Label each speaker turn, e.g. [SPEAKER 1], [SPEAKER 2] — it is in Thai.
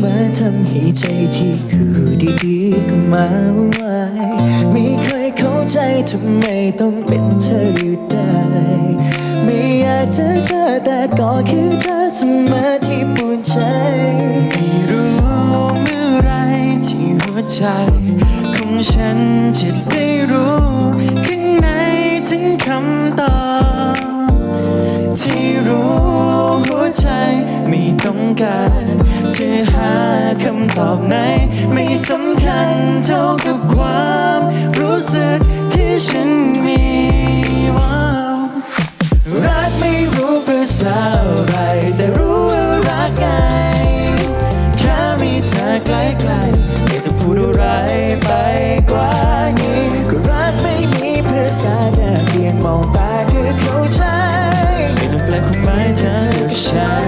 [SPEAKER 1] มาทำให้ใจที่อยู่ดีๆก็มาวุ่นวายไม่เคยเข้าใจทำไมต้องเป็นเธออยู่ได้ไม่อยากเจอแต่ก็คือเธอเสมอที่ปวดใจไม่รู้เมื่อไรที่หัวใจของฉันจะได้รู้ข้างในถึงคำตอบที่รู้หัวใจไม่ต้องการจะหาคำตอบไหนไม่สำคัญเท่ากับความรู้สึกที่ฉันมีว่ารักไม่รู้ภาษาอะไรแต่รู้ว่ารักไงแค่มีเธอใกล้ๆไม่ต้องพูดอะไรไปกว่านี้ก็รักไม่มีภาษาแต่เพียงมองตาคือเข้าใจไม่ต้องแปลความหมายเธอกับฉัน